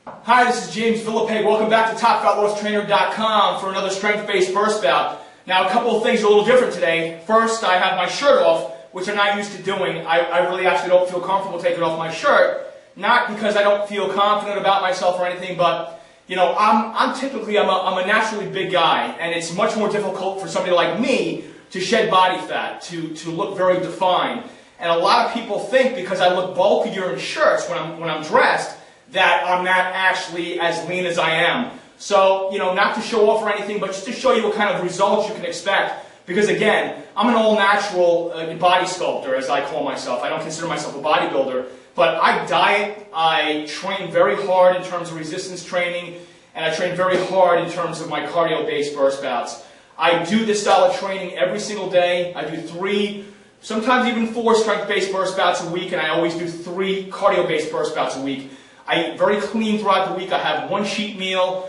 Hi, this is James Villepigue. Welcome back to TopFatLossTrainer.com for another strength-based burst bout. Now, a couple of things are a little different today. First, I have my shirt off, which I'm not used to doing. I really actually don't feel comfortable taking off my shirt. Not because I don't feel confident about myself or anything, but you know, I'm a naturally big guy, and it's much more difficult for somebody like me to shed body fat, to look very defined. And a lot of people think because I look bulkier in shirts when I'm dressed, that I'm not actually as lean as I am. So, you know, not to show off or anything, but just to show you what kind of results you can expect. Because again, I'm an all-natural body sculptor, as I call myself. I don't consider myself a bodybuilder. But I diet, I train very hard in terms of resistance training, and I train very hard in terms of my cardio-based burst bouts. I do this style of training every single day. I do 3, sometimes even 4 strength-based burst bouts a week, and I always do 3 cardio-based burst bouts a week. I eat very clean throughout the week. I have 1 cheat meal.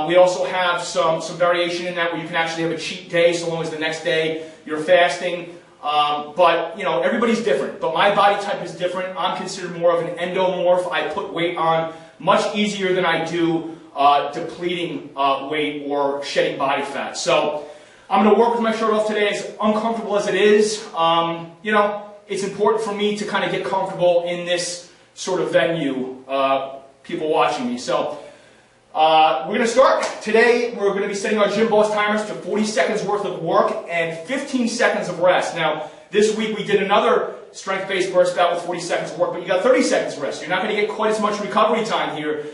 We also have some variation in that where you can actually have a cheat day so long as the next day you're fasting. But, you know, everybody's different. But my body type is different. I'm considered more of an endomorph. I put weight on much easier than I do depleting weight or shedding body fat. So I'm going to work with my shirt off today, as uncomfortable as it is. You know, it's important for me to kind of get comfortable in this sort of venue, people watching me. So we're going to start. Today we're going to be setting our GymBoss timers to 40 seconds worth of work and 15 seconds of rest. Now, this week we did another strength-based burst bout with 40 seconds of work, but you got 30 seconds rest. You're not going to get quite as much recovery time here.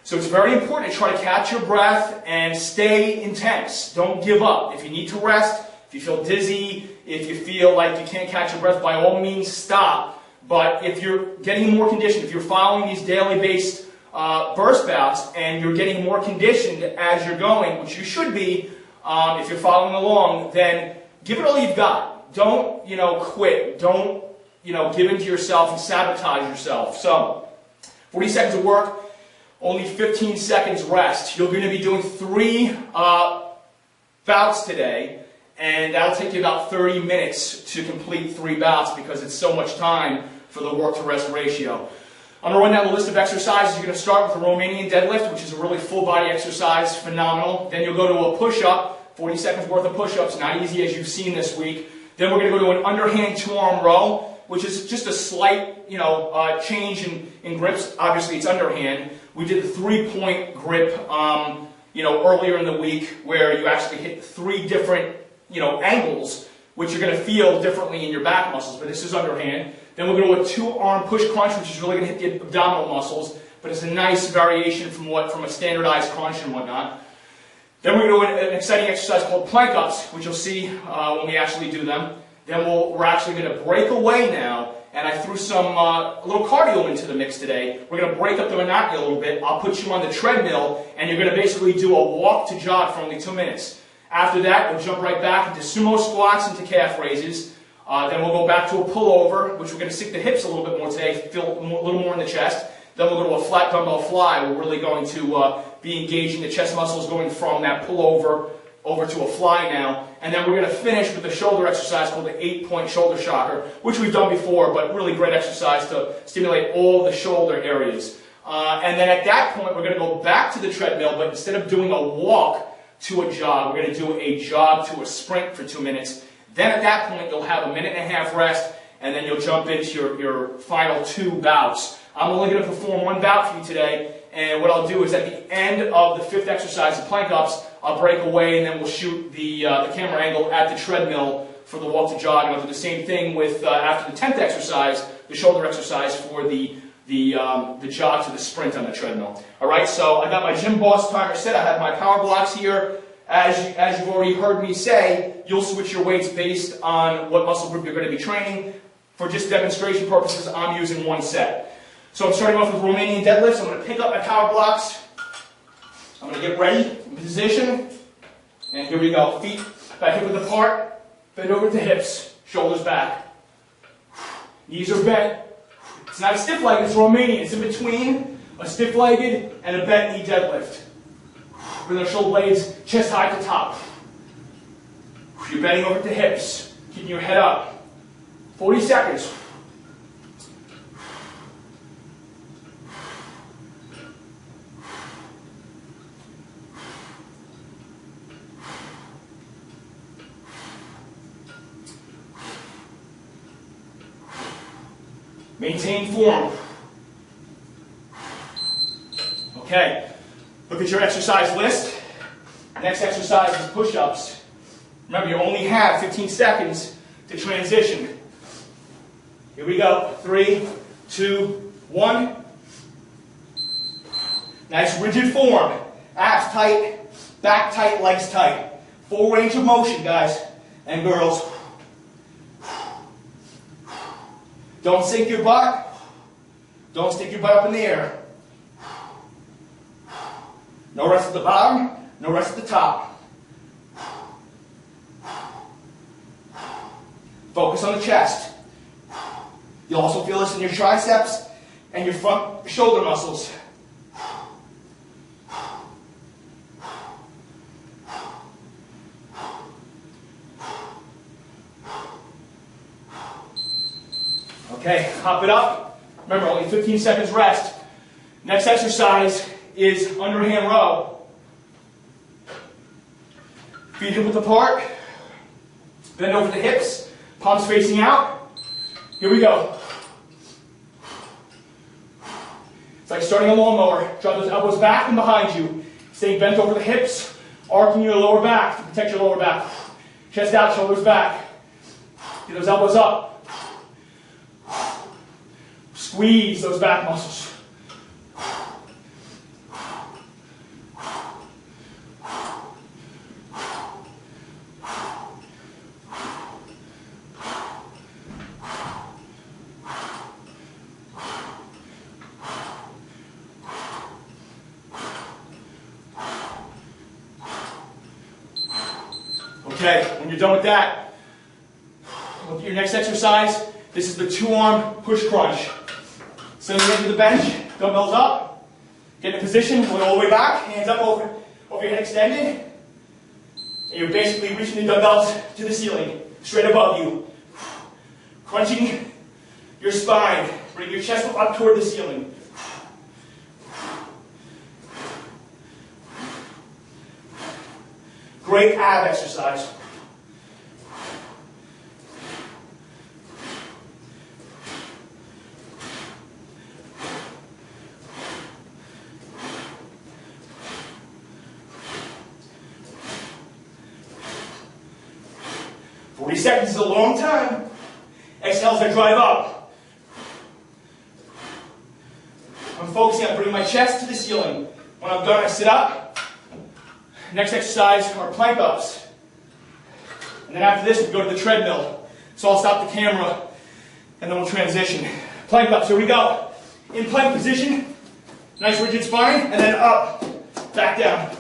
So it's very important to try to catch your breath and stay intense. Don't give up. If you need to rest, if you feel dizzy, if you feel like you can't catch your breath, by all means stop. But if you're getting more conditioned, if you're following these daily-based burst bouts and you're getting more conditioned as you're going, which you should be if you're following along, then give it all you've got. Don't, you know, quit. Don't, you know, give in to yourself and sabotage yourself. So, 40 seconds of work, only 15 seconds rest. You're going to be doing 3 bouts today, and that'll take you about 30 minutes to complete 3 bouts because it's so much time for the work to rest ratio. I'm going to run down the list of exercises. You're going to start with a Romanian deadlift, which is a really full body exercise, phenomenal. Then you'll go to a push-up, 40 seconds worth of push-ups, not easy as you've seen this week. Then we're going to go to an underhand 2-arm row, which is just a slight, you know, change in grips. Obviously, it's underhand. We did the 3-point grip, you know, earlier in the week, where you actually hit 3 different, you know, angles, which you're going to feel differently in your back muscles. But this is underhand. Then we're going to do a 2-arm push crunch, which is really going to hit the abdominal muscles, but it's a nice variation from a standardized crunch and whatnot. Then we're going to do an exciting exercise called plank ups, which you'll see when we actually do them. Then we're actually going to break away now, and I threw some a little cardio into the mix today. We're going to break up the monotony a little bit. I'll put you on the treadmill, and you're going to basically do a walk to jog for only 2 minutes. After that, we'll jump right back into sumo squats, into calf raises. Then we'll go back to a pullover, which we're going to stick the hips a little bit more today, feel a little more in the chest. Then we'll go to a flat dumbbell fly. We're really going to be engaging the chest muscles, going from that pullover over to a fly now. And then we're going to finish with a shoulder exercise called the 8-point shoulder shocker, which we've done before, but really great exercise to stimulate all the shoulder areas. And then at that point, we're going to go back to the treadmill, but instead of doing a walk to a jog, we're going to do a jog to a sprint for 2 minutes. Then at that point, you'll have a 1.5 minute rest, and then you'll jump into your final 2 bouts. I'm only going to perform 1 bout for you today, and what I'll do is at the end of the 5th exercise, the plank ups, I'll break away, and then we'll shoot the camera angle at the treadmill for the walk to jog. And I'll do the same thing with after the 10th exercise, the shoulder exercise for the jog to the sprint on the treadmill. All right, so I got my GymBoss timer set. I have my power blocks here. As you've already heard me say, you'll switch your weights based on what muscle group you're going to be training. For just demonstration purposes, I'm using 1 set. So I'm starting off with Romanian deadlifts. I'm going to pick up my power blocks. I'm going to get ready, in position, and here we go. Feet back hip width apart, bend over to hips, shoulders back. Knees are bent. It's not a stiff leg, it's Romanian. It's in between a stiff-legged and a bent knee deadlift. Bring those shoulder blades chest high to top. You're bending over to hips, keeping your head up. 40 seconds. Maintain form. Okay, look at your exercise list. Next exercise is push-ups. Remember, you only have 15 seconds to transition. Here we go. 3, 2, 1. Nice rigid form. Abs tight, back tight, legs tight. Full range of motion, guys and girls. Don't sink your butt. Don't stick your butt up in the air. No rest at the bottom, no rest at the top. Focus on the chest. You'll also feel this in your triceps and your front shoulder muscles. Okay, hop it up. Remember, only 15 seconds rest. Next exercise is underhand row. Feet hip width apart. Bend over the hips. Palms facing out. Here we go. It's like starting a lawnmower. Draw those elbows back and behind you. Stay bent over the hips, arcing your lower back to protect your lower back. Chest out, shoulders back. Get those elbows up. Squeeze those back muscles. Okay, when you're done with that, look at your next exercise. This is the 2-arm push crunch. Send your hand to the bench, dumbbells up, get in position, going all the way back, hands up over your head extended. And you're basically reaching the dumbbells to the ceiling, straight above you. Crunching your spine, bring your chest up toward the ceiling. Great ab exercise. Seconds is a long time. Exhales, I drive up. I'm focusing on bringing my chest to the ceiling. When I'm done, I sit up. Next exercise are plank ups. And then after this, we go to the treadmill. So I'll stop the camera, and then we'll transition. Plank ups, here we go. In plank position, nice rigid spine, and then up, back down.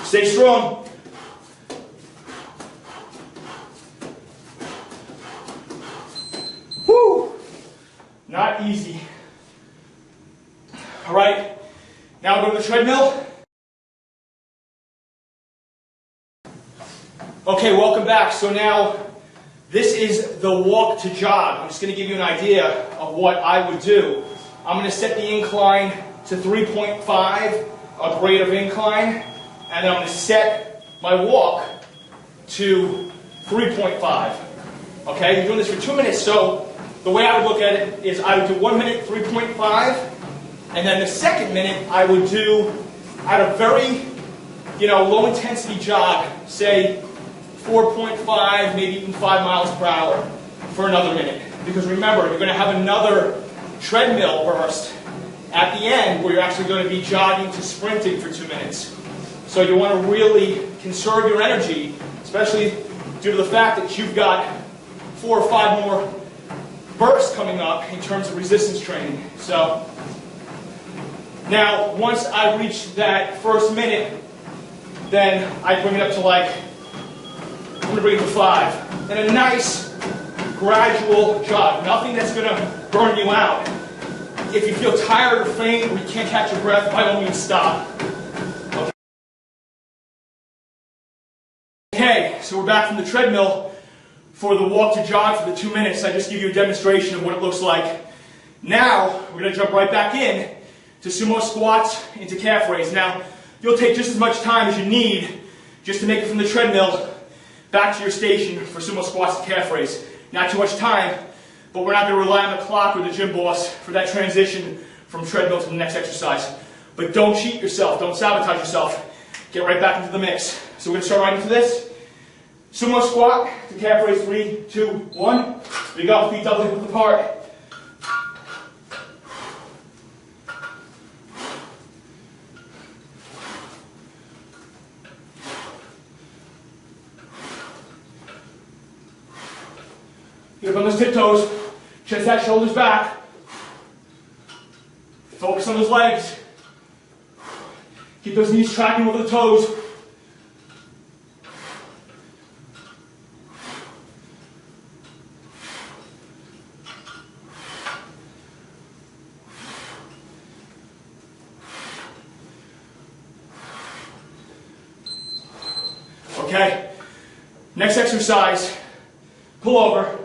Stay strong. Woo! Not easy. All right, now go to the treadmill. Okay, welcome back. So now this is the walk to jog. I'm just going to give you an idea of what I would do. I'm going to set the incline to 3.5, a grade of incline. And then I'm going to set my walk to 3.5. Okay, you're doing this for 2 minutes, so the way I would look at it is I would do 1 minute 3.5, and then the second minute I would do at a very, low intensity jog, say 4.5, maybe even 5 miles per hour for another minute. Because remember, you're going to have another treadmill burst at the end where you're actually going to be jogging to sprinting for 2 minutes. So you want to really conserve your energy, especially due to the fact that you've got 4 or 5 more bursts coming up in terms of resistance training. So now, once I reach that first minute, then I bring it up to I'm going to bring it to 5. And a nice gradual jog. Nothing that's going to burn you out. If you feel tired or faint or you can't catch your breath, by all means stop. Okay, so we're back from the treadmill for the walk to jog for the 2 minutes. I just give you a demonstration of what it looks like. Now, we're going to jump right back in to sumo squats into calf raise. Now, you'll take just as much time as you need just to make it from the treadmill back to your station for sumo squats and calf raise. Not too much time, but we're not going to rely on the clock or the gym boss for that transition from treadmill to the next exercise. But don't cheat yourself, don't sabotage yourself. Get right back into the mix. So we're going to start right into this. Sumo squat to calf raise, 3, 2, 1. There you go, feet double hip width apart. Get up on those tiptoes, chest out, shoulders back. Focus on those legs. Keep those knees tracking over the toes. Okay, next exercise, pull over.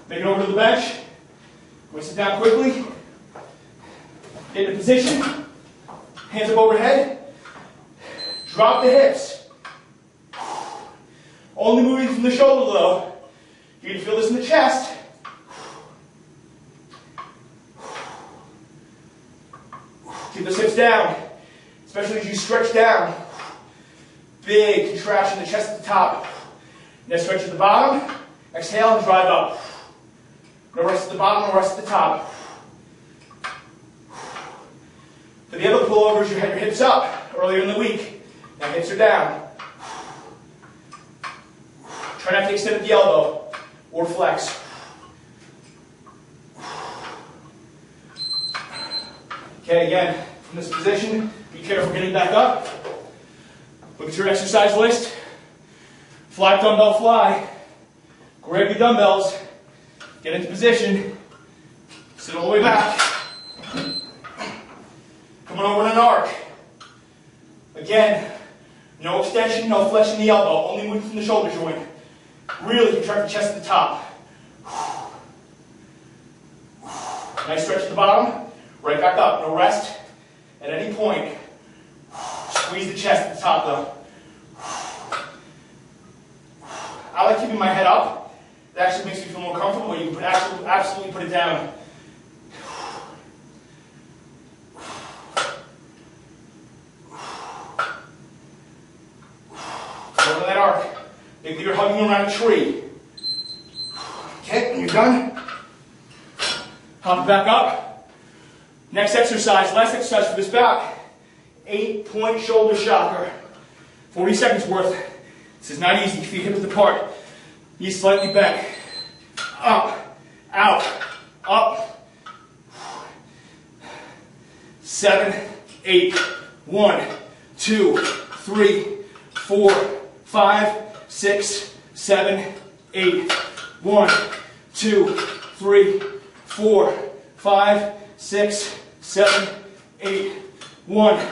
Make it over to the bench. We'll sit down quickly. Get in position. Hands up overhead. Drop the hips. Only moving from the shoulder though. You're going to feel this in the chest. Keep those hips down, especially as you stretch down. Big contraction in the chest at the top. Now stretch at the bottom. Exhale and drive up. No rest at the bottom, no rest at the top. For the other pullovers, you had your hips up earlier in the week. Now hips are down. Try not to extend at the elbow or flex. Okay, again, from this position, be careful getting back up. Look at your exercise list. Flat dumbbell fly. Grab your dumbbells. Get into position. Sit all the way back. Coming over in an arc. Again, no extension, no flex in the elbow. Only moving from the shoulder joint. Really contract the chest at the top. Nice stretch at the bottom. Right back up. No rest at any point. Squeeze the chest at the top though. I like keeping my head up. It actually makes me feel more comfortable. You can absolutely put it down. Over that arc. Think that you're hugging around a tree. Okay, when you're done, hop back up. Next exercise, last exercise for this bout. 8-point shoulder shocker. 40 seconds worth. This is not easy. Feet hip width apart. Knees slightly bent. Up, out, up. 7, 8. 1, 2, 3, 4, 5, 6, 7, 8. 1, 2, 3, 4, 5, 6, 7, 8. 1,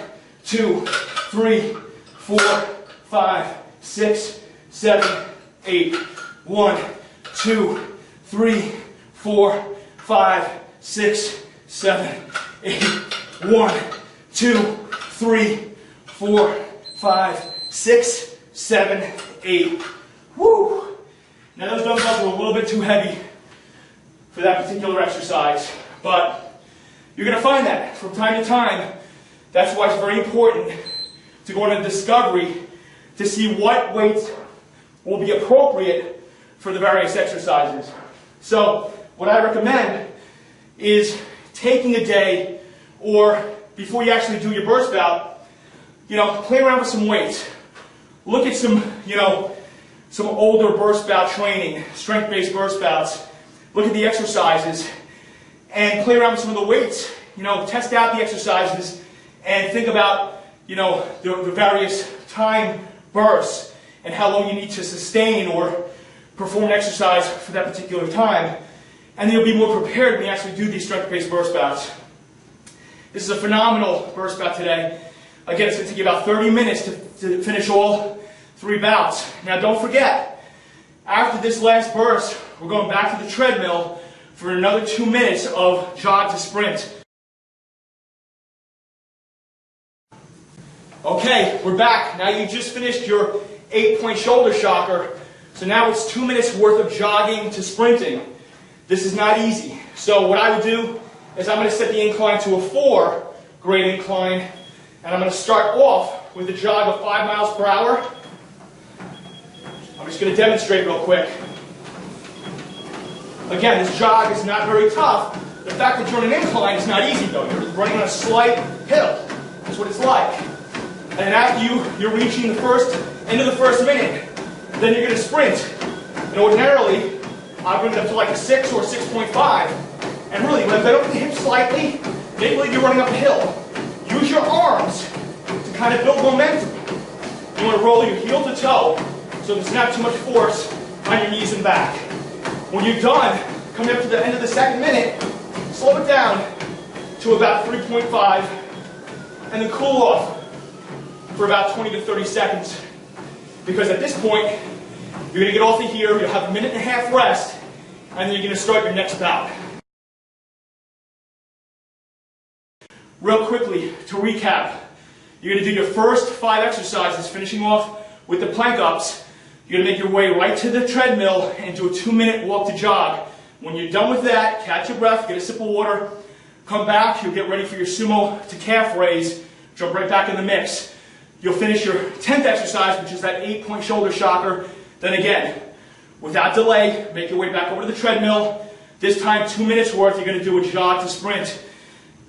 2, 3, 4, 5, 6, 7, 8. 1, 2, 3, 4, 5, 6, 7, 8. 1, 2, 3, 4, 5, 6, 7, 8. Woo! Now those dumbbells are a little bit too heavy for that particular exercise, but you're going to find that from time to time. That's why it's very important to go on a discovery to see what weights will be appropriate for the various exercises. So what I recommend is taking a day, or before you actually do your burst bout, play around with some weights. Look at some older burst bout training, strength-based burst bouts. Look at the exercises and play around with some of the weights. Test out the exercises and think about, the various time bursts and how long you need to sustain or perform an exercise for that particular time, and then you'll be more prepared when you actually do these strength-based burst bouts. This is a phenomenal burst bout today. Again, it's going to take you about 30 minutes to finish all 3 bouts. Now don't forget, after this last burst, we're going back to the treadmill for another 2 minutes of jog to sprint. Okay, we're back. Now you just finished your 8-point shoulder shocker. So now it's 2 minutes worth of jogging to sprinting. This is not easy. So what I would do is I'm going to set the incline to a 4 grade incline, and I'm going to start off with a jog of 5 miles per hour. I'm just going to demonstrate real quick. Again, this jog is not very tough. The fact that you're on an incline is not easy though. You're running on a slight hill. That's what it's like. And after you're reaching the end of the first minute, then you're going to sprint. And ordinarily, I bring it up to like a 6 or 6.5. And really, when I bend over the hips slightly, make believe you're running up a hill. Use your arms to kind of build momentum. You want to roll your heel to toe so there's not too much force on your knees and back. When you're done, coming up to the end of the second minute, slow it down to about 3.5 and then cool off for about 20 to 30 seconds. Because at this point, you're going to get off of here, you'll have a minute and a half rest, and then you're going to start your next bout. Real quickly, to recap, you're going to do your first 5 exercises, finishing off with the plank ups. You're going to make your way right to the treadmill and do a 2-minute walk to jog. When you're done with that, catch your breath, get a sip of water, come back, you'll get ready for your sumo to calf raise, jump right back in the mix. You'll finish your 10th exercise, which is that 8-point shoulder shocker. Then again, without delay, make your way back over to the treadmill. This time, 2 minutes worth, you're going to do a jog to sprint.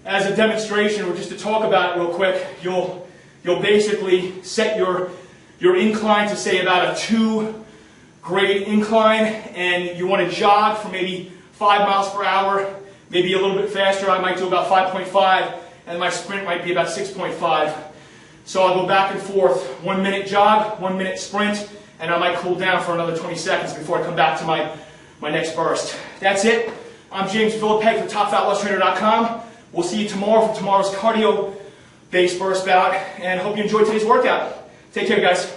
As a demonstration, or just to talk about it real quick, you'll basically set your incline to say about a 2 grade incline, and you want to jog for maybe 5 miles per hour, maybe a little bit faster. I might do about 5.5, and my sprint might be about 6.5. So I'll go back and forth, 1 minute jog, 1 minute sprint, and I might cool down for another 20 seconds before I come back to my next burst. That's it. I'm James Villepigue from TopFatLossTrainer.com. We'll see you tomorrow for tomorrow's cardio-based burst bout, and hope you enjoyed today's workout. Take care, guys.